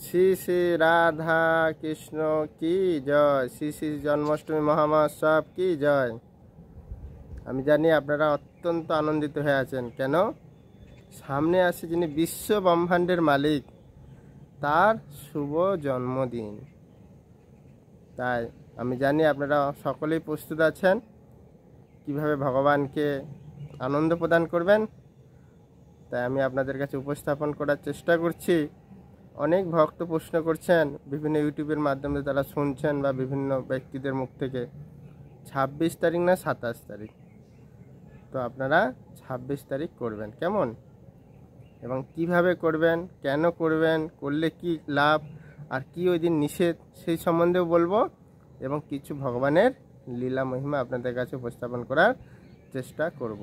শ্রী শ্রী রাধা কৃষ্ণ কি জয়। শ্রী শ্রী জন্মাষ্টমী মহামহোৎসব কি জয়। আমি জানি আপনারা অত্যন্ত আনন্দিত হয়ে আছেন। কেন? সামনে আসে যিনি বিশ্ব ব্রহ্মাণ্ডের মালিক, তার শুভ জন্মদিন। তাই আমি জানি আপনারা সকলেই প্রস্তুত আছেন কিভাবে ভগবানকে আনন্দ প্রদান করবেন। তাই আমি আপনাদের কাছে উপস্থাপন করার চেষ্টা করছি। অনেক ভক্ত প্রশ্ন করছেন, বিভিন্ন ইউটিউবের মাধ্যমে তারা শুনছেন বা বিভিন্ন ব্যক্তিদের মুখ থেকে 26 তারিখ না 27 তারিখ। তো আপনারা 26 তারিখ করবেন, কেমন? এবং কিভাবে করবেন, কেন করবেন, করলে কি লাভ আর কি ওই দিন নিষেধ, সেই সম্বন্ধেও বলবো। এবং কিছু ভগবানের লীলা মহিমা আপনাদের কাছে উপস্থাপন করার চেষ্টা করব।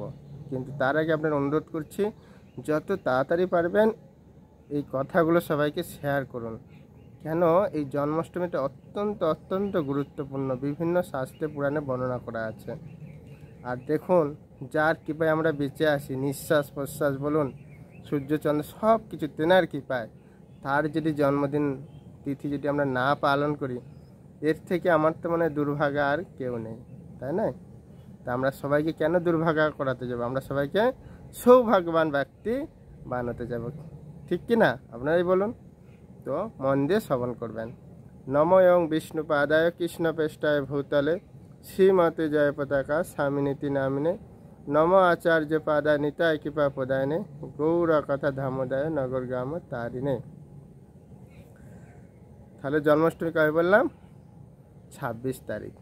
কিন্তু তার আগে আপনার অনুরোধ করছি, যত তাড়াতাড়ি পারবেন এই কথাগুলো সবাইকে শেয়ার করুন। কেন? এই জন্মাষ্টমীটা অত্যন্ত অত্যন্ত গুরুত্বপূর্ণ, বিভিন্ন শাস্ত্রে পুরাণে বর্ণনা করা আছে। আর দেখুন, যার কৃপায় আমরা বেঁচে আসি, নিঃশ্বাস প্রশ্বাস বলুন, সূর্যচন্দ্র সব কিছু তেনার কৃপায়, তার যদি জন্মদিন তিথি যদি আমরা না পালন করি, এর থেকে আমার তো মনে হয় দুর্ভাগা আর কেউ নেই, তাই না? তা আমরা সবাইকে কেন দুর্ভাগা করাতে যাব? আমরা সবাইকে সৌভাগ্যবান ব্যক্তি বানাতে যাব, ঠিক কি না? আপনারাই বলুন। তো মন দিয়ে শ্রবণ করবেন। নমো এবং বিষ্ণু পাদায় কৃষ্ণ পেষ্টায় ভূতলে শ্রীমতে জয় পতাকা স্বামিনীতি নামিনে নম আচার্য পাদা নিতায় কৃপা প্রদায়নে গৌর কথা ধামোদয় নগর গ্রাম তারিণে। তাহলে জন্মাষ্টমী কবে বললাম? 26 তারিখ।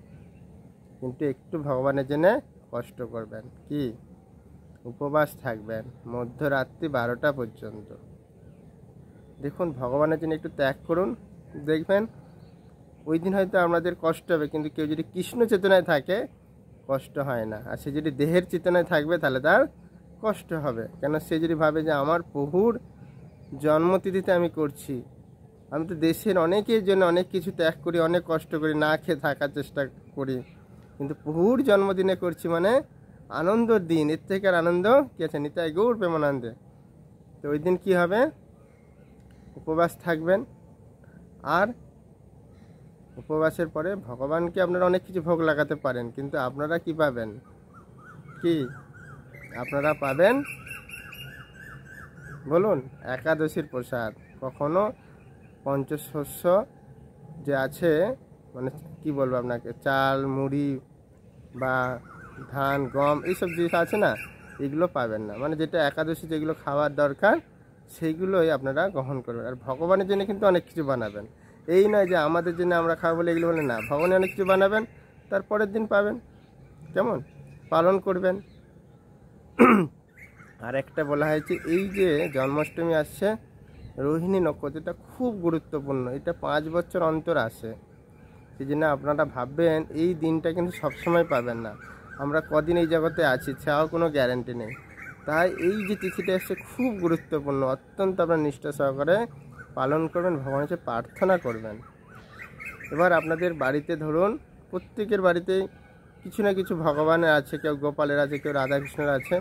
কিন্তু একটু ভগবানের জন্য কষ্ট করবেন। কি? উপবাস থাকবেন মধ্যরাত্রি 12টা পর্যন্ত। দেখুন, ভগবানের জন্য একটু ত্যাগ করুন, দেখবেন ওই দিন হয়তো আমাদের কষ্ট হবে, কিন্তু কেউ যদি কৃষ্ণ চেতনায় থাকে কষ্ট হয় না। আর সে যদি দেহের চেতনায় থাকবে তাহলে তার কষ্ট হবে। কেন? সে যদি ভাবে যে আমার প্রভুর জন্মতিথিতে আমি করছি, আমি তো দেশের অনেকের জন্য অনেক কিছু ত্যাগ করি, অনেক কষ্ট করি, না খেয়ে থাকার চেষ্টা করি, কিন্তু প্রভুর জন্মদিনে করছি মানে আনন্দর দিন। এর থেকে আর আনন্দ কি আছে? নিতাই গৌর প্রেমানন্দে। তো ওই দিন কী হবে? উপবাস থাকবেন। আর উপবাসের পরে ভগবানকে আপনারা অনেক কিছু ভোগ লাগাতে পারেন, কিন্তু আপনারা কি পাবেন? কি আপনারা পাবেন বলুন? একাদশীর প্রসাদ। কখনো পঞ্চশস্য যে আছে, মানে কি বলবো আপনাকে, চাল মুড়ি বা ধান গম এইসব জিনিস আছে না, এগুলো পাবেন না। মানে যেটা একাদশী যেগুলো খাওয়ার দরকার সেইগুলোই আপনারা গ্রহণ করবেন। আর ভগবানের জন্য কিন্তু অনেক কিছু বানাবেন। এই নয় যে আমাদের জন্য আমরা খাবো বলে এগুলো বলে না, ভগবানের অনেক কিছু বানাবেন, তারপরের দিন পাবেন, কেমন? পালন করবেন। আর একটা বলা হয়েছে, এই যে জন্মাষ্টমী আসছে, রোহিণী নক্ষত্রটা খুব গুরুত্বপূর্ণ। এটা 5 বছর অন্তর আসে। সেই জন্য আপনারা ভাববেন এই দিনটা কিন্তু সবসময় পাবেন না। আমরা কদিন এই জগতে আছি তাও কোনো গ্যারান্টি নেই। তাই এই যে তিথিটা এসছে খুব গুরুত্বপূর্ণ, অত্যন্ত আপনার নিষ্ঠা সহকারে পালন করবেন, ভগবানের কাছে প্রার্থনা করবেন। এবার আপনাদের বাড়িতে ধরুন, প্রত্যেকের বাড়িতেই কিছু না কিছু ভগবানের আছে, কেউ গোপালের আছে, কেউ রাধাকৃষ্ণের আছে।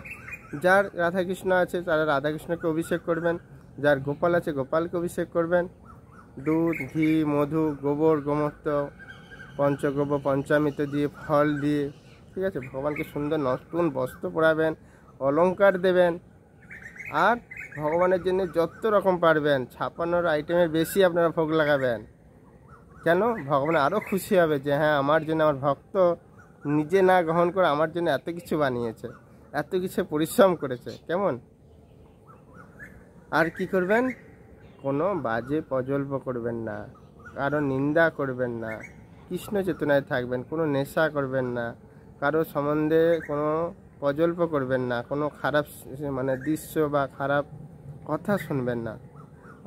যার রাধাকৃষ্ণ আছে তারা রাধাকৃষ্ণকে অভিষেক করবেন, যার গোপাল আছে গোপালকে অভিষেক করবেন। দুধ ঘি মধু গোবর গোমূত্র পঞ্চগব্য পঞ্চামৃত দিয়ে ফল দিয়ে, ঠিক আছে, ভগবানকে সুন্দর নতুন বস্ত্র পরাবেন, অলংকার দেবেন। আর ভগবানের জন্য যত রকম পারবেন 56 আইটেমের বেশি আপনারা ভোগ লাগাবেন। কেন? ভগবান আরও খুশি হবে যে হ্যাঁ, আমার জন্য আমার ভক্ত নিজে না গ্রহণ করে আমার জন্য এত কিছু বানিয়েছে, এত কিছু পরিশ্রম করেছে, কেমন? আর কি করবেন? কোনো বাজে প্রজল্প করবেন না, কারো নিন্দা করবেন না, কৃষ্ণ চেতনায় থাকবেন, কোনো নেশা করবেন না, কারো সম্বন্ধে কোনো প্রজল্প করবেন না, কোনো খারাপ মানে দৃশ্য বা খারাপ কথা শুনবেন না।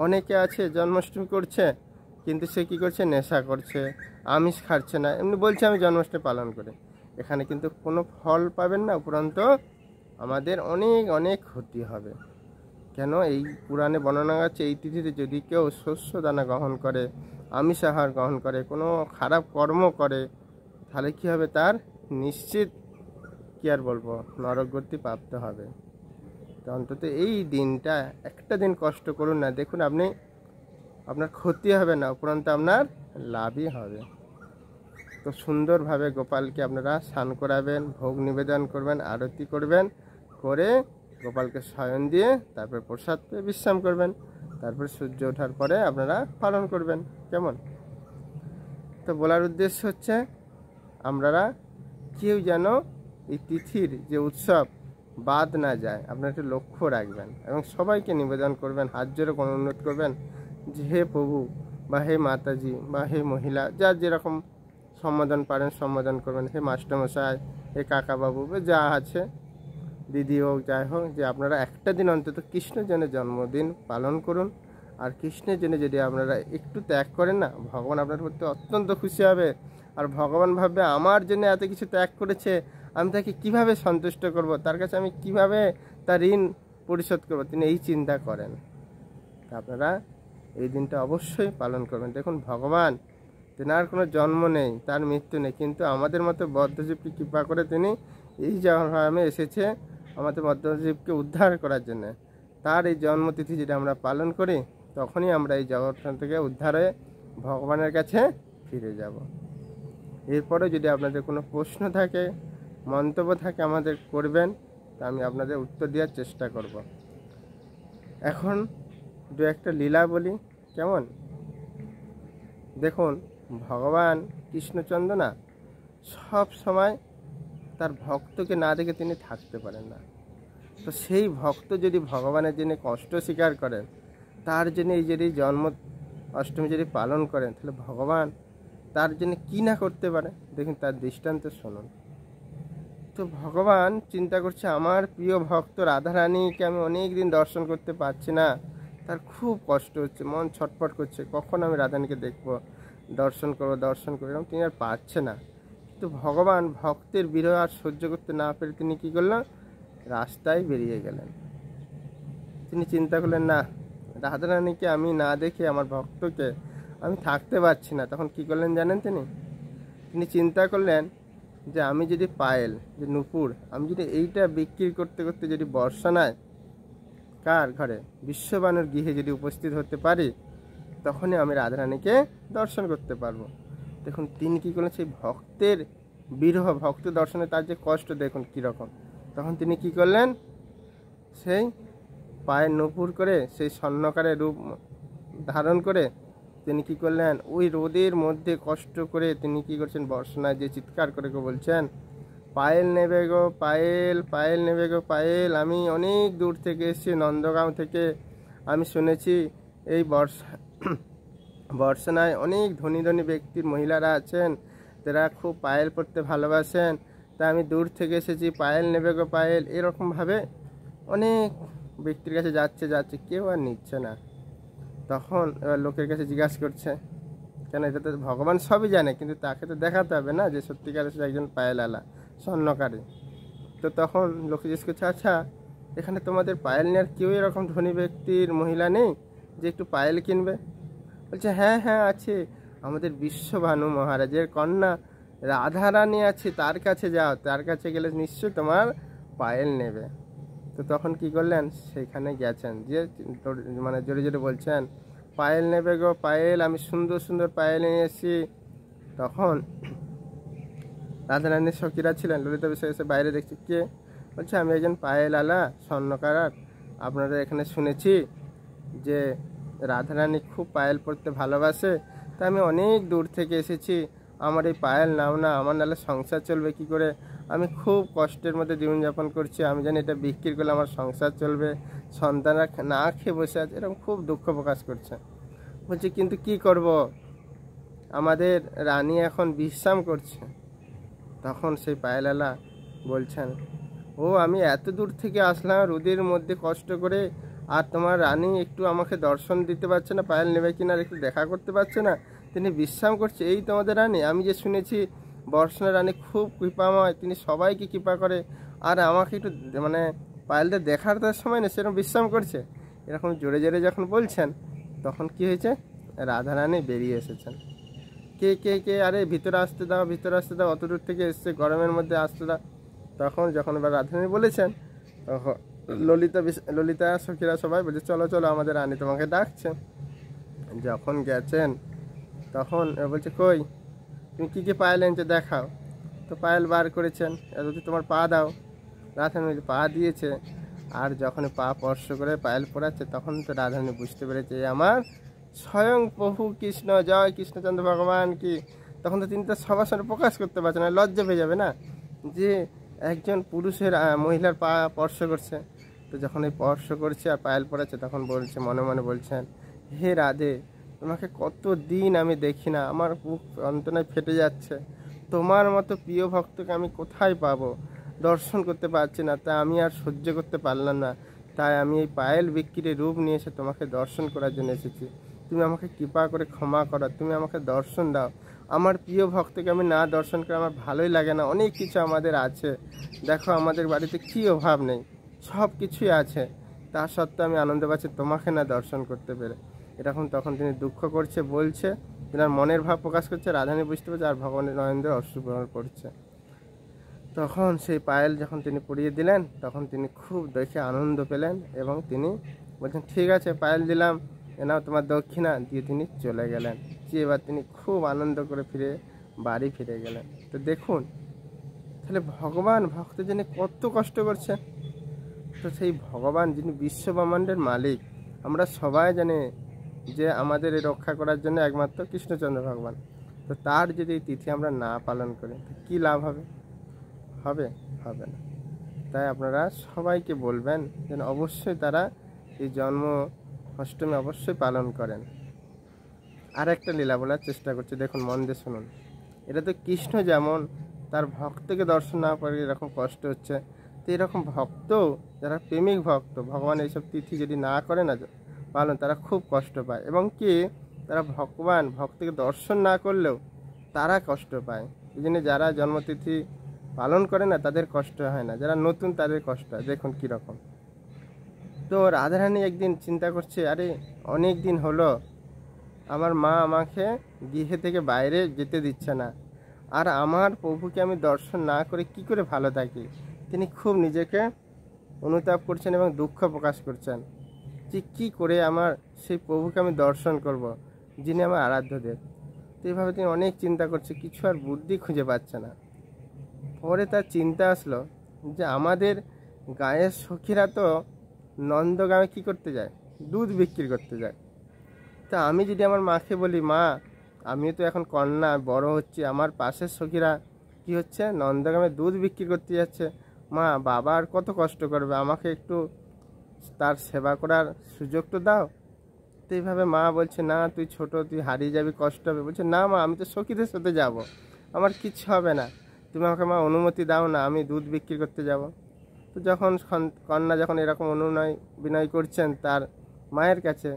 অনেকে আছে জন্মাষ্টমী করছে কিন্তু সে কী করছে? নেশা করছে, আমিষ খাচ্ছে না, এমনি বলছে আমি জন্মাষ্টমী পালন করি। এখানে কিন্তু কোনো ফল পাবেন না, উপরন্ত আমাদের অনেক অনেক ক্ষতি হবে। কেন? এই পুরাণে বর্ণনা আছে, এই তিথিতে যদি কেউ শস্য দানা গ্রহণ করে, আমিষ আহার গ্রহণ করে, কোনো খারাপ কর্ম করে, তাহলে কী হবে? তার নিশ্চিত কী আর বলবো, নরকগতি প্রাপ্ত হবে। তো অন্তত এই দিনটা একটা দিন কষ্ট করুন না। দেখুন, আপনি আপনার ক্ষতি হবে না, উপরন্তু আপনার লাভই হবে। তো সুন্দরভাবে গোপালকে আপনারা স্নান করাবেন, ভোগ নিবেদন করবেন, আরতি করবেন, করে গোপালকে শয়ন দিয়ে তারপর প্রসাদ পেয়ে বিশ্রাম করবেন। তারপর সূর্য ওঠার পরে আপনারা পালন করবেন। কেমন? তো বলার উদ্দেশ্য হচ্ছে আপনারা কেউ যেন এই তিথির যে উৎসব বাদ না যায়, আপনারা একটু লক্ষ্য রাখবেন এবং সবাইকে নিবেদন করবেন, হাত জোড়ে কোনো অনুরোধ করবেন যে হে প্রভু বা হে মাতাজি বা হে মহিলা, যার যেরকম সম্বোধন পারেন সম্বোধন করবেন, হে মাস্টারমশাই, হে কাকাবাবু, যা আছে, দিদি হোক, যাই হোক, যে আপনারা একটা দিন অন্তত কৃষ্ণের জন্য জন্মদিন পালন করুন। আর কৃষ্ণের জন্য যদি আপনারা একটু ত্যাগ করেন না, ভগবান আপনার প্রতি অত্যন্ত খুশি হবে। আর ভগবান ভাববে আমার জন্য এত কিছু ত্যাগ করেছে, আমি তাকে কিভাবে সন্তুষ্ট করব, তার কাছে আমি কিভাবে তার ঋণ পরিশোধ করব, তিনি এই চিন্তা করেন। তা আপনারা এই দিনটা অবশ্যই পালন করবেন। দেখুন, ভগবান তেনার কোনো জন্ম নেই, তার মৃত্যু নেই, কিন্তু আমাদের মতো বদ্ধজীবকে কৃপা করে তিনি এই জন্মে এসেছে আমাদের বদ্ধজীবকে উদ্ধার করার জন্য। তার এই জন্মতিথি যদি আমরা পালন করি, তখনই আমরা এই জগৎ থেকে উদ্ধার হয়ে ভগবানের কাছে ফিরে যাব। এরপরে যদি আপনাদের কোনো প্রশ্ন থাকে, মন্তব্য থাকে, আমাদের করবেন, তা আমি আপনাদের উত্তর দেওয়ার চেষ্টা করব। এখন দু একটা লীলা বলি। কেমন? দেখুন, ভগবান কৃষ্ণচন্দ্র না সব সময় তার ভক্তকে না দেখে তিনি থাকতে পারেন না। তো সেই ভক্ত যদি ভগবানের জন্য কষ্ট স্বীকার করেন, তার জন্য এই যদি জন্ম অষ্টমী যদি পালন করেন, তাহলে ভগবান তার জন্য কী না করতে পারে। দেখুন, তার দৃষ্টান্ত শুনুন। তো ভগবান চিন্তা করছে, আমার প্রিয় ভক্ত রাধারানীকে আমি অনেক দিন দর্শন করতে পারছি না, তার খুব কষ্ট হচ্ছে, মন ছটফট করছে, কখন আমি রাধারানীকে দেখব, দর্শন করবো এরকম তিনি আর পারছে না। কিন্তু ভগবান ভক্তের বিরহ আর সহ্য করতে না পেরে তিনি কী করলেন? রাস্তায় বেরিয়ে গেলেন। তিনি চিন্তা করলেন, না, রাধারানীকে আমি না দেখে আমার ভক্তকে আমি থাকতে পারছি না। তখন কী করলেন জানেন? তিনি চিন্তা করলেন যে আমি যদি পায়েল, যে নূপুর, আমি যদি এইটা বিক্রি করতে করতে যদি বর্ষা নেয় কার ঘরে, বিশ্ববানুর গৃহে যদি উপস্থিত হতে পারি, তখনই আমি রাধারানীকে দর্শন করতে পারবো। দেখুন, তিনি কী করলেন? সেই ভক্তের বিরহ, ভক্ত দর্শনে তার যে কষ্ট, দেখুন কীরকম। তখন তিনি কী করলেন? সেই পায়ের নূপুর করে, সেই স্বর্ণকারের রূপ ধারণ করে তিনি কী করলেন? ওই রোদের মধ্যে কষ্ট করে তিনি কী করছেন? বর্ষণায় যে চিৎকার করে বলছেন, পায়েল নেবে গো পায়েল, পায়েল নেবে গো পায়েল, আমি অনেক দূর থেকে এসেছি, নন্দগাঁও থেকে। আমি শুনেছি এই বর্ষণায় অনেক ধনী ধনী ব্যক্তির মহিলারা আছেন, তারা খুব পায়েল পরতে ভালোবাসেন, তা আমি দূর থেকে এসেছি, পায়েল নেবে গো পায়েল। এরকমভাবে অনেক ব্যক্তির কাছে যাচ্ছে, কেউ আর নিচ্ছে না। তখন এবার লোকের কাছে জিজ্ঞাসা করছে, কেন, এটা তো ভগবান সবই জানে, কিন্তু তাকে তো দেখাতে হবে না যে সত্যিকার সে একজন পায়েলওয়ালা, স্বর্ণকারী। তো তখন লোকে জিজ্ঞেস করছে, আচ্ছা, এখানে তোমাদের পায়েল নেওয়ার কেউ এরকম ধনী ব্যক্তির মহিলা নেই যে একটু পায়েল কিনবে? বলছে, হ্যাঁ হ্যাঁ আছে, আমাদের বিশ্বভানু মহারাজের কন্যা রাধারানী আছে, তার কাছে যাও, তার কাছে গেলে নিশ্চয়ই তোমার পায়েল নেবে। তো তখন কি করলেন? সেখানে গেছেন, যে মানে জোরে জোরে বলছেন, পায়েল নেবে গো পায়েল, আমি সুন্দর সুন্দর পায়েল নিয়ে এসেছি। তখন রাধারানীর সখীরা ছিলেন, ললিতা বিষয় এসে বাইরে দেখছি, কে? বলছে, আমি একজন পায়েল আলা, স্বর্ণকার, আপনারা এখানে শুনেছি যে রাধারানী খুব পায়েল পরতে ভালোবাসে, তা আমি অনেক দূর থেকে এসেছি, আমার এই পায়েল নাও না, আমার নাহলে সংসার চলবে কি করে, আমি খুব কষ্টের মধ্যে জীবনযাপন করছি, আমি জানি এটা বিক্রি করলে আমার সংসার চলবে, সন্তানরা না খেয়ে বসে আছে, এরকম খুব দুঃখ প্রকাশ করছে। বলছে, কিন্তু কি করব, আমাদের রানী এখন বিশ্রাম করছে। তখন সেই পায়েলালা বলছেন, ও আমি এত দূর থেকে আসলাম রোদের মধ্যে কষ্ট করে, আর তোমার রানী একটু আমাকে দর্শন দিতে পারছে না, পায়েল নেবে কিনা একটু দেখা করতে পারছে না, তিনি বিশ্রাম করছে। এই তোমাদের রানী, আমি যে শুনেছি বর্ষণা রানী খুব কৃপাময়, তিনি সবাইকে কৃপা করে, আর আমাকে একটু মানে পায়েলদের দেখার তার সময় না, সেরকম বিশ্রাম করছে। এরকম জোরে জোরে যখন বলছেন, তখন কি হয়েছে? রাধারানী বেরিয়ে এসেছেন। কে কে কে, আরে ভিতরে আসতে দাও, ভিতরে আসতে দাও, অত দূর থেকে এসছে, গরমের মধ্যে আসতে দাও। তখন যখন এবার রাধারানী বলেছেন, ললিতা সখীরা সবাই বলছে, চলো চলো, আমাদের রানী তোমাকে ডাকছে। যখন গেছেন তখন বলছে, কই তুমি কী কী পায়েল এনেছো দেখাও। তো পায়েল বার করেছেন, যদি তোমার পা দাও। রাধারানী পা দিয়েছে, আর যখন পা স্পর্শ করে পায়েল পড়াচ্ছে তখন তো রাধারানী বুঝতে পেরেছে আমার স্বয়ং প্রভু কৃষ্ণ, জয় কৃষ্ণচন্দ্র ভগবান কি। তখন তো তিনি তো সবার সামনে প্রকাশ করতে পারছেন না, লজ্জা পেয়ে যাবে না যে একজন পুরুষের মহিলার পা স্পর্শ করছে। তো যখন এই স্পর্শ করছে আর পায়েল পড়াচ্ছে তখন বলছে, মনে মনে বলছেন, হে রাধে, তোমাকে কত দিন আমি দেখি না, আমার বুক যন্ত্রণায় ফেটে যাচ্ছে, তোমার মতো প্রিয় ভক্তকে আমি কোথায় পাবো, দর্শন করতে পারছি না, তা আমি আর সহ্য করতে পারলাম না, তাই আমি এই পায়েল বিক্রির রূপ নিয়ে এসে তোমাকে দর্শন করার জন্য এসেছি। তুমি আমাকে কৃপা করে ক্ষমা করো, তুমি আমাকে দর্শন দাও। আমার প্রিয় ভক্তকে আমি না দর্শন করে আমার ভালোই লাগে না। অনেক কিছু আমাদের আছে, দেখো আমাদের বাড়িতে কী অভাব নেই, সব কিছুই আছে, তা সত্ত্বেও আমি আনন্দ পাচ্ছি তোমাকে না দর্শন করতে পেরে। এরকম তখন তিনি দুঃখ করছে, বলছে, তিনার মনের ভাব প্রকাশ করছে। রাধারানী বুঝতে পারছে আর ভগবানের নরেন্দ্র অশ্রুগ্রহণ করছে। তখন সেই পায়েল যখন তিনি পরিয়ে দিলেন তখন তিনি খুব দেখে আনন্দ পেলেন এবং তিনি বলছেন, ঠিক আছে পায়েল দিলাম, এনাও তোমার দক্ষিণা, দিয়ে তিনি চলে গেলেন। যে এবার তিনি খুব আনন্দ করে ফিরে বাড়ি ফিরে গেলেন। তো দেখুন তাহলে ভগবান ভক্তের জন্য কত কষ্ট করছেন। তো সেই ভগবান যিনি বিশ্বব্রহ্মাণ্ডের মালিক, আমরা সবাই জানি যে আমাদের এই রক্ষা করার জন্য একমাত্র কৃষ্ণচন্দ্র ভগবান। তো তার যদি এই তিথি আমরা না পালন করি তো কী লাভ হবে? হবে? হবে না। তাই আপনারা সবাইকে বলবেন যেন অবশ্যই তারা এই জন্ম অষ্টমী অবশ্যই পালন করেন। আর একটা লীলা বলার চেষ্টা করছি, দেখুন মন দিয়ে শুনুন। এটা তো কৃষ্ণ যেমন তার ভক্তকে দর্শন না করে এরকম কষ্ট হচ্ছে, তো এরকম ভক্ত যারা প্রেমিক ভক্ত ভগবান এইসব তিথি যদি না করে না পালন, তারা খুব কষ্ট পায় এবং কি তারা ভগবান ভক্তকে দর্শন না করলেও তারা কষ্ট পায়। এই জন্য যারা জন্মতিথি পালন করে না তাদের কষ্ট হয় না, যারা নতুন তাদের কষ্ট হয়। দেখুন কীরকম। তো রাধারানী একদিন চিন্তা করছে, আরে অনেক দিন হলো আমার মা আমাকে গৃহে থেকে বাইরে যেতে দিচ্ছে না, আর আমার প্রভুকে আমি দর্শন না করে কি করে ভালো থাকি। তিনি খুব নিজেকে অনুতাপ করছেন এবং দুঃখ প্রকাশ করছেন যে কী করে আমার সেই প্রভুকে আমি দর্শন করব, যিনি আমার আরাধ্য দেব। তো এইভাবে তিনি অনেক চিন্তা করছে, কিছু আর বুদ্ধি খুঁজে পাচ্ছে না। পরে তার চিন্তা আসলো যে আমাদের গায়ের সখীরা তো নন্দগ্রামে কী করতে যায়, দুধ বিক্রি করতে যায়। তা আমি যদি আমার মাকে বলি, মা আমিও তো এখন কন্যা বড় হচ্ছি, আমার পাশের সখীরা কি হচ্ছে নন্দগ্রামে দুধ বিক্রি করতে যাচ্ছে, মা বাবা আর কত কষ্ট করবে, আমাকে একটু তার সেবা করার সুযোগ তো দাও। তো এইভাবে মা বলছে, না তুই ছোট, তুই হারিয়ে যাবি, কষ্ট হবে। বলছে, না মা আমি তো সখীদের সাথে যাব, আমার কিচ্ছু হবে না, তুমি আমাকে মা অনুমতি দাও না, আমি দুধ বিক্রি করতে যাব। তো যখন কন্যা যখন এরকম বিনয় করছেন তার মায়ের কাছে,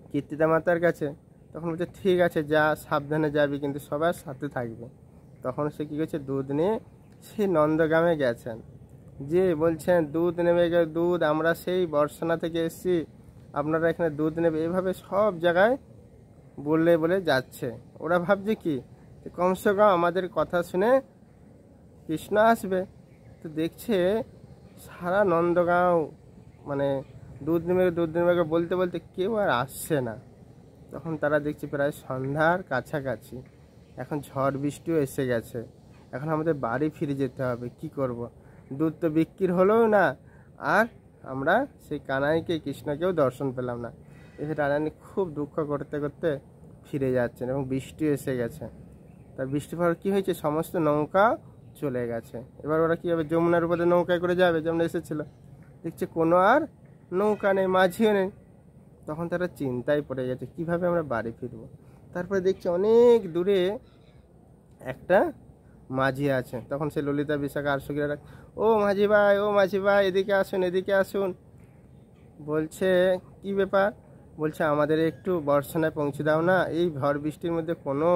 কীর্তিদা মাতার কাছে, তখন বলছে, ঠিক আছে যা, সাবধানে যাবি, কিন্তু সবার সাথে থাকবে। তখন সে কী করছে, দুধ নিয়ে সেই নন্দগ্রামে গেছেন, যে বলছেন দুধ নেবে, দুধ আমরা সেই বর্ষনা থেকে এসেছি, আপনারা এখানে দুধ নেবে, এভাবে সব জায়গায় বলে যাচ্ছে। ওরা ভাবছে কি কমসে কম আমাদের কথা শুনে কৃষ্ণ আসবে। তো দেখছে সারা নন্দগাঁও মানে দুধ নেবে বলতে বলতে কেউ আর আসছে না। তখন তারা দেখছে প্রায় সন্ধ্যার কাছাকাছি, এখন ঝড় বৃষ্টিও এসে গেছে, এখন আমাদের বাড়ি ফিরে যেতে হবে, কি করব। দুধ তো বিক্রি হলোও না, আর আমরা সেই কানাইকে কৃষ্ণকেও দর্শন পেলাম না। এসে রাধারানী খুব দুঃখ করতে করতে ফিরে যাচ্ছেন এবং বৃষ্টিও এসে গেছে। তার বৃষ্টি পর কী হয়েছে, সমস্ত নৌকা চলে গেছে। এবার ওরা কী হবে, যমুনার উপরে নৌকায় করে যাবে যেমন এসেছিল। দেখছে কোনো আর নৌকা নেই, মাঝিও নেই। তখন তারা চিন্তায় পড়ে গেছে কিভাবে আমরা বাড়ি ফিরবো। তারপরে দেখছে অনেক দূরে একটা মাঝি আছে। তখন সে ললিতা বিশাখা আর সখীরা, ও মাঝি ভাই, ও মাঝি ভাই, এদিকে আসুন, এদিকে আসুন। বলছে, কি ব্যাপার? বলছে, আমাদের একটু বর্ষণায় পৌঁছে দাও না, এই ঝড় বৃষ্টির মধ্যে কোনো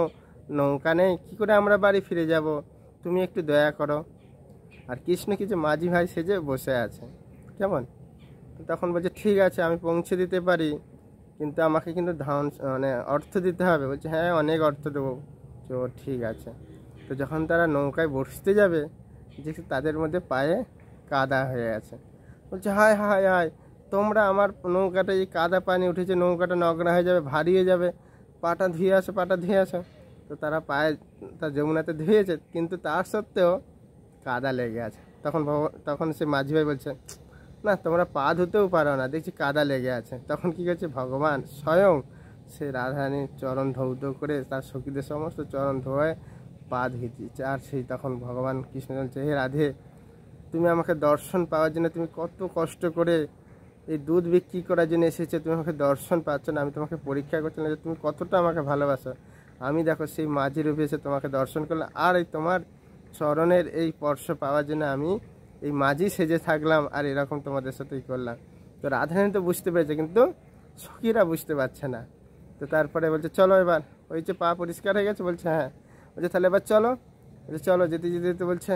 নৌকা নেই, কী করে আমরা বাড়ি ফিরে যাব, তুমি একটু দয়া করো। আর কৃষ্ণ কিছু মাঝি ভাই সেজে বসে আছে, কেমন। তখন বলছে, ঠিক আছে আমি পৌঁছে দিতে পারি, কিন্তু আমাকে কিন্তু অর্থ দিতে হবে। বলছে, হ্যাঁ অনেক অর্থ দেবো। তো ঠিক আছে। তো যখন তারা নৌকায় বসতে যাবে দেখছি তাদের মধ্যে পায়ে কাদা হয়ে আছে। বলছে, হায় হায় হায়, তোমরা আমার নৌকাটা, এই কাদা পানি উঠেছে, নৌকাটা নোংরা হয়ে যাবে, ভারী হয়ে যাবে, পাটা ধুয়ে আসো, পাটা ধুয়ে আসো। তো তারা পায়ে তা যমুনাতে ধুয়েছে, কিন্তু তার সত্ত্বেও কাদা লেগে আছে। তখন সে মাঝি ভাই বলছে, না তোমরা পা ধুতেও পারো না, দেখছি কাদা লেগে আছে। তখন কী করছে, ভগবান স্বয়ং সে রাধারানীর চরণ ধৌত করে তার সখীদের সমস্ত চরণ ধোয়ে পা ধুয়ে দিচ্ছে। আর সেই তখন ভগবান কৃষ্ণ বলছে, হে রাধে, তুমি আমাকে দর্শন পাওয়ার জন্য তুমি কত কষ্ট করে এই দুধ বিক্রি করার জন্য এসেছে, তুমি আমাকে দর্শন পাচ্ছ না, আমি তোমাকে পরীক্ষা করছিলাম যে তুমি কতটা আমাকে ভালোবাসো। আমি দেখো সেই মাঝি রূপে এসে তোমাকে দর্শন করলাম, আর এই তোমার চরণের এই স্পর্শ পাওয়ার জন্য আমি এই মাঝি সেজে থাকলাম, আর এরকম তোমাদের সাথেই করলাম। তো রাধারানী তো বুঝতে পেরেছে, কিন্তু সখীরা বুঝতে পারছে না। তো তারপরে বলছে, চলো এবার, ওই যে পা পরিষ্কার হয়ে গেছে, বলছে হ্যাঁ। বলছে তাহলে এবার চলো। বলছে চলো। যেতে যেতে যেতে বলছে,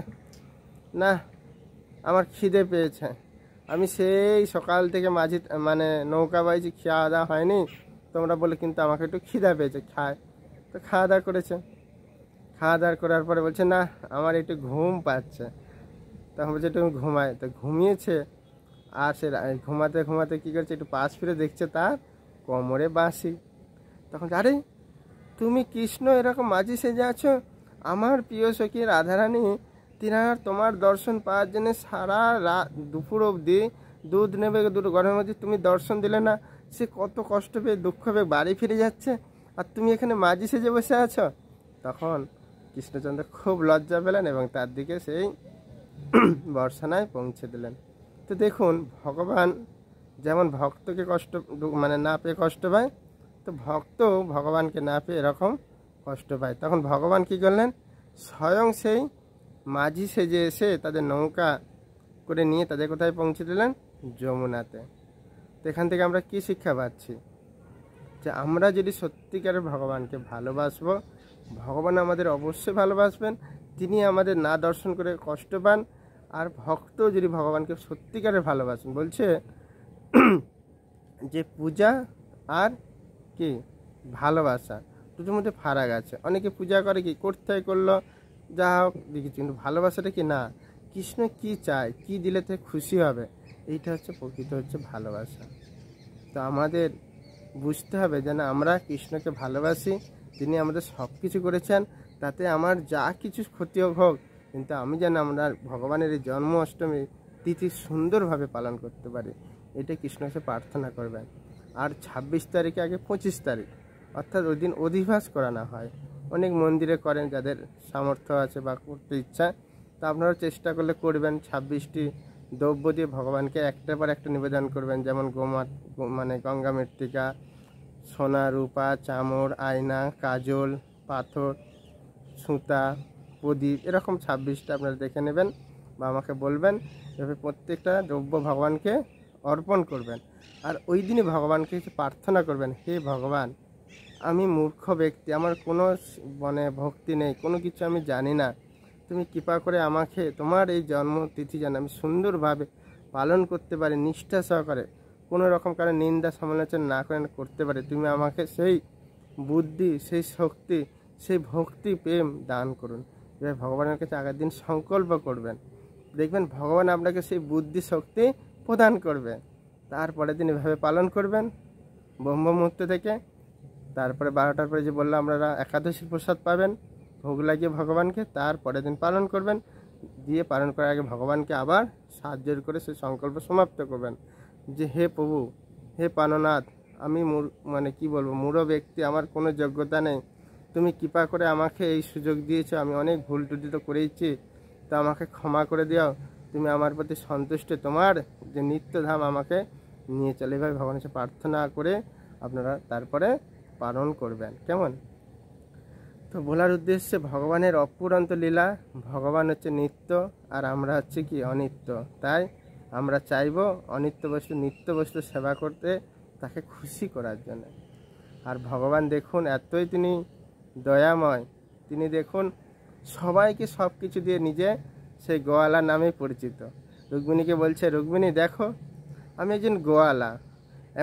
না আমার খিদে পেয়েছে, আমি সেই সকাল থেকে মাঝি মানে নৌকা বাইছি, খাওয়া দাওয়া হয়নি তোমরা বলে, কিন্তু আমাকে একটু খিদা পেয়েছে, খায়। তো খাওয়া দাওয়া করেছে। খাওয়া দাওয়া করার পরে বলছে, না আমার একটু ঘুম পাচ্ছে। তখন বলছে একটু ঘুমায়। তো ঘুমিয়েছে। আর সে ঘুমাতে ঘুমাতে কী করছে, একটু পাশ ফিরে দেখছে তার কোমরে বাঁশি। তখন আরে তুমি কৃষ্ণ এরকম মাঝি সেজে আছো, আমার প্রিয় সখী রাধারানী তিনার তোমার দর্শন পাওয়ার জন্য সারা রাত দুপুর অবধি দুধ নেবে, দুটো ঘরের মধ্যে তুমি দর্শন দিলে না, সে কত কষ্ট পেয়ে দুঃখ পেয়ে বাড়ি ফিরে যাচ্ছে, আর তুমি এখানে মাঝি সেজে বসে আছো। তখন কৃষ্ণচন্দ্র খুব লজ্জা পেলেন এবং তার দিকে সেই বর্ষানায় পৌঁছে দিলেন। তো দেখুন, ভগবান যেমন ভক্তকে কষ্ট মানে না পেয়ে কষ্ট পায়, তো ভক্ত ভগবানকে না পেয়ে এরকম কষ্ট পায়। তখন ভগবান কী করলেন, স্বয়ং সেই মাঝি সেজে এসে তাদের নৌকা করে নিয়ে তাদের কোথায় পৌঁছে দিলেন, যমুনাতে। তো এখান থেকে আমরা কি শিক্ষা পাচ্ছি, যে আমরা যদি সত্যিকারের ভগবানকে ভালোবাসবো, ভগবান আমাদের অবশ্যই ভালোবাসবেন, তিনি আমাদের না দর্শন করে কষ্ট পান। আর ভক্ত যদি ভগবানকে সত্যিকারের ভালোবাসেন, বলছে যে পূজা আর কি ভালোবাসা দুটোর মধ্যে ফারাক আছে। অনেকে পূজা করে কি করতে হয়, করলো যা হোক দেখেছি, কিন্তু ভালোবাসাটা কি না, কৃষ্ণ কি চায়, কি দিলে তে খুশি হবে, এইটা হচ্ছে প্রকৃত হচ্ছে ভালোবাসা। তো আমাদের বুঝতে হবে যেন আমরা কৃষ্ণকে ভালোবাসি, তিনি আমাদের সব কিছু করেছেন, তাতে আমার যা কিছু ক্ষতি হোক, কিন্তু আমি যেন আমরা ভগবানের এই জন্ম অষ্টমী তিথি সুন্দরভাবে পালন করতে পারি, এটা কৃষ্ণকে প্রার্থনা করবেন। আর 26 তারিখে আগে 25 তারিখ অর্থাৎ ওই দিন অধিবাস করানো হয়, অনেক মন্দিরে করেন যাদের সামর্থ্য আছে বা করতে ইচ্ছা, তা আপনারা চেষ্টা করলে করবেন। 26টি দ্রব্য দিয়ে ভগবানকে একটার পর একটা নিবেদন করবেন, যেমন মানে গঙ্গা মৃত্তিকা, সোনা রূপা চামড় আয়না কাজল পাথর সুতা প্রদীপ, এরকম 26টা আপনারা দেখে নেবেন বা আমাকে বলবেন। এভাবে প্রত্যেকটা দ্রব্য ভগবানকে অর্পণ করবেন। আর ওই দিনই ভগবানকে কিছু প্রার্থনা করবেন, হে ভগবান, আমি মূর্খ ব্যক্তি, আমার কোনো মানে ভক্তি নেই, কোনো কিছু আমি জানি না, তুমি কৃপা করে আমাকে তোমার এই জন্মতিথি যেন আমি সুন্দরভাবে পালন করতে পারি, নিষ্ঠা সহকারে, কোনো রকম কারণে নিন্দা সমালোচনা না করে করতে পারে, তুমি আমাকে সেই বুদ্ধি, সেই শক্তি, সেই ভক্তি প্রেম দান করুন। এবার ভগবানের কাছে আগের দিন সংকল্প করবেন, দেখবেন ভগবান আপনাকে সেই বুদ্ধি শক্তি প্রদান করবে। তারপরের দিন এভাবে পালন করবেন ব্রহ্ম মুহূর্ত থেকে। তারপরে 12টার পরে যে বললাম আপনারা একাদশী প্রসাদ পাবেন, ভোগ লাগিয়ে ভগবানকে, তারপরের দিন পালন করবেন। দিয়ে পালন করার আগে ভগবানকে আবার সাহায্য করে সেই সংকল্প সমাপ্ত করবেন, যে হে প্রভু, হে প্রাণনাথ, আমি মানে কি বলবো, মূঢ় ব্যক্তি, আমার কোনো যোগ্যতা নেই, তুমি কৃপা করে আমাকে এই সুযোগ দিয়েছো, আমি অনেক ভুল ত্রুটি তো করেইছি, তা আমাকে ক্ষমা করে দিও, তুমি আমার প্রতি সন্তুষ্ট, তোমার যে নিত্যধাম আমাকে নিয়ে চলে। এভাবে ভগবানের কাছে প্রার্থনা করে আপনারা তারপরে পালন করবেন, কেমন? তো বলার উদ্দেশ্যে ভগবানের অপুরন্ত লীলা, ভগবান হচ্ছে নিত্য আর আমরা হচ্ছে কি অনিত্য, তাই আমরা চাইব অনিত্য বস্তু নিত্য বস্তু সেবা করতে, তাকে খুশি করার জন্য। আর ভগবান দেখুন এতই তিনি দয়াময়, তিনি দেখুন সবাইকে সব কিছু দিয়ে নিজে সেই গোয়ালা নামে পরিচিত। রুক্মিণীকে বলছে, রুক্মিণী দেখো আমি একজন গোয়ালা,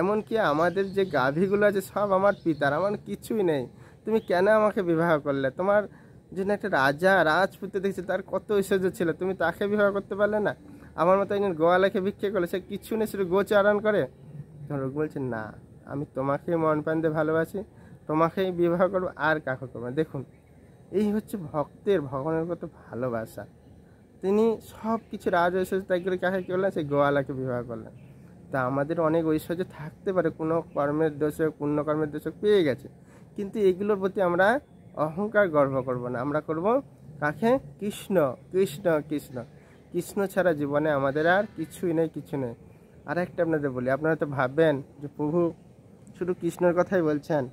এমনকি আমাদের যে গাভীগুলো আছে সব আমার পিতার, আমার কিছুই নেই, তুমি কেন আমাকে বিবাহ করলে? তোমার জন্য একটা রাজা রাজপুত্র দেখছি, তার কত ঐশ্বর্য ছিল, তুমি তাকে বিবাহ করতে পারলে না? আমার মতো একজন গোয়ালাকে ভিক্ষে করলে সে কিছু নেই, শুধু গোচারণ করে। তখন রঘু বলছে না, আমি তোমাকেই মন প্রাণ দিয়ে ভালোবাসি, তোমাকেই বিবাহ করবো, আর কাকে করবো না। দেখুন, এই হচ্ছে ভক্তের ভগবানের কত ভালোবাসা। তিনি সব কিছু রাজ ঐশ্বর্য ত্যাগ করে কাকে করলেন? সেই গোয়ালাকে বিবাহ করলেন। তা আমাদের অনেক ঐশ্বর্য থাকতে পারে, কোনো কর্মের দোষক, পুণ্যকর্মের দোষক পেয়ে গেছে, কিন্তু এগুলোর প্রতি আমরা অহংকার গর্ব করব না। আমরা করব কাকে? কৃষ্ণ, কৃষ্ণ, কৃষ্ণ। কৃষ্ণ ছাড়া জীবনে আমাদের আর কিছুই নেই, কিছু নেই। আর একটা আপনাদের বলি, আপনারা তো ভাববেন যে প্রভু শুধু কৃষ্ণের কথাই বলছেন।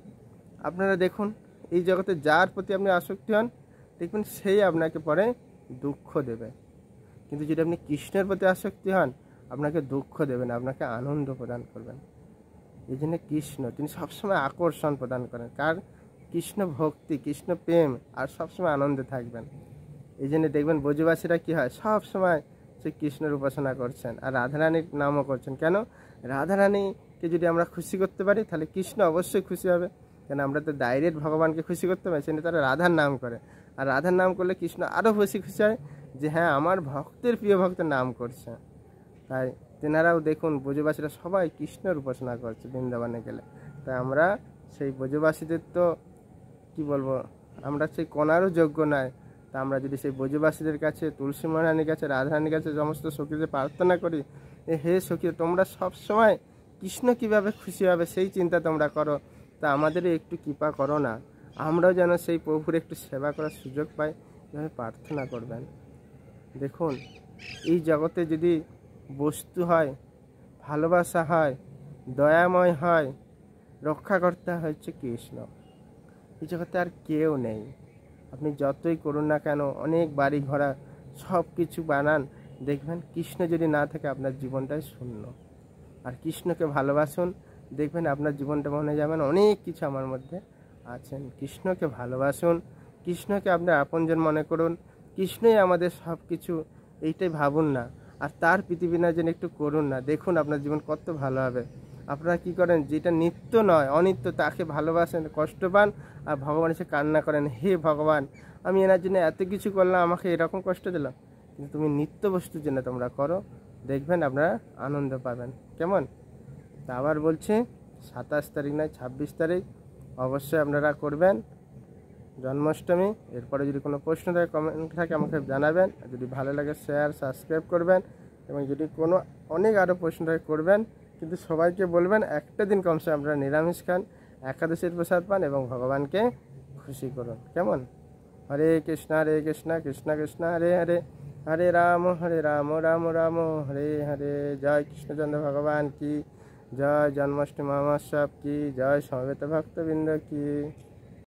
আপনারা দেখুন, এই জগতে যার প্রতি আপনি আসক্তি হন, দেখবেন সেই আপনাকে পরে দুঃখ দেবে। কিন্তু যদি আপনি কৃষ্ণের প্রতি আসক্তি হন, আপনাকে দুঃখ দেবেন, আপনাকে আনন্দ প্রদান করবেন। এই জন্য কৃষ্ণ তিনি সবসময় আকর্ষণ প্রদান করেন। কার? কৃষ্ণ ভক্তি, কৃষ্ণ প্রেম, আর সবসময় আনন্দে থাকবেন। এই জন্য দেখবেন ব্রজবাসীরা কী হয়, সব সময় সে কৃষ্ণের উপাসনা করছেন, আর রাধারানীর নামও করছেন। কেন? রাধারানীকে যদি আমরা খুশি করতে পারি, তাহলে কৃষ্ণ অবশ্যই খুশি হবে। কেন? আমরা তো ডাইরেক্ট ভগবানকে খুশি করতে পারি, সেটা তারা রাধার নাম করে। আর রাধার নাম করলে কৃষ্ণ আরও বেশি খুশি হয়, যে হ্যাঁ, আমার ভক্তের প্রিয় ভক্তের নাম করছে। তাই তেনারাও দেখুন, ব্রজবাসীরা সবাই কৃষ্ণের উপাসনা করছে বৃন্দাবনে গেলে। তাই আমরা সেই ব্রজবাসীদের তো কি বলবো, আমরা সেই কোনারও যোগ্য নয়। তা আমরা যদি সেই ব্রজবাসীদের কাছে, তুলসী মহারানীর কাছে, রাধারানীর কাছে সমস্ত সখীদের প্রার্থনা করি, হে সখী, তোমরা সব সময় কৃষ্ণ কীভাবে খুশি হবে সেই চিন্তা তোমরা করো, তা আমাদেরও একটু কৃপা করো না, আমরাও যেন সেই প্রভুর একটু সেবা করার সুযোগ পাই, এভাবে প্রার্থনা করবেন। দেখুন, এই জগতে যদি বস্তু হয়, ভালোবাসা হয়, দয়াময় হয়, রক্ষাকর্তা হচ্ছে কৃষ্ণ। এই জগতে আর কেউ নেই। আপনি যতই করুন না কেন, অনেক বাড়ি ঘোড়া সব কিছু বানান, দেখবেন কৃষ্ণ যদি না থাকে আপনার জীবনটাই শূন্য। আর কৃষ্ণকে ভালোবাসুন, দেখবেন আপনার জীবনটা মনে যাবেন অনেক কিছু আমার মধ্যে আছেন। কৃষ্ণকে ভালোবাসুন, কৃষ্ণকে আপনার আপনজন মনে করুন, কৃষ্ণই আমাদের সব কিছু, এইটাই ভাবুন না। আর তার পৃথিবীর জন্য একটু করুন না, দেখুন আপনার জীবন কত ভালো হবে। আপনারা কি করেন, যেটা নিত্য নয়, অনিত্য, তাকে ভালোবাসেন, কষ্ট পান, আর ভগবান এসে কান্না করেন, হে ভগবান, আমি এনার জন্য এত কিছু করলাম, আমাকে এরকম কষ্ট দিলাম। কিন্তু তুমি নিত্য বস্তুর জন্য তোমরা করো, দেখবেন আপনারা আনন্দ পাবেন। কেমন? তা আবার বলছি, 27 তারিখ নয়, 26 তারিখ অবশ্যই আপনারা করবেন জন্মাষ্টমী। এরপরে যদি কোনো প্রশ্ন থাকে, কমেন্ট থাকে, আমাকে জানাবেন। যদি ভালো লাগে শেয়ার, সাবস্ক্রাইব করবেন, এবং যদি কোনো অনেক আরও প্রশ্ন থাকে করবেন। কিন্তু সবাইকে বলবেন একটা দিন কমসে আপনারা নিরামিষ খান, একাদশীর প্রসাদ পান, এবং ভগবানকে খুশি করুন। কেমন? হরে কৃষ্ণ, হরে কৃষ্ণ, কৃষ্ণ কৃষ্ণ হরে হরে, হরে রাম, রাম রাম হরে হরে। জয় কৃষ্ণচন্দ্র ভগবান কি জয়, জন্মাষ্টমী মহোৎসব কি জয়, সমবেত ভক্তবৃন্দ কি।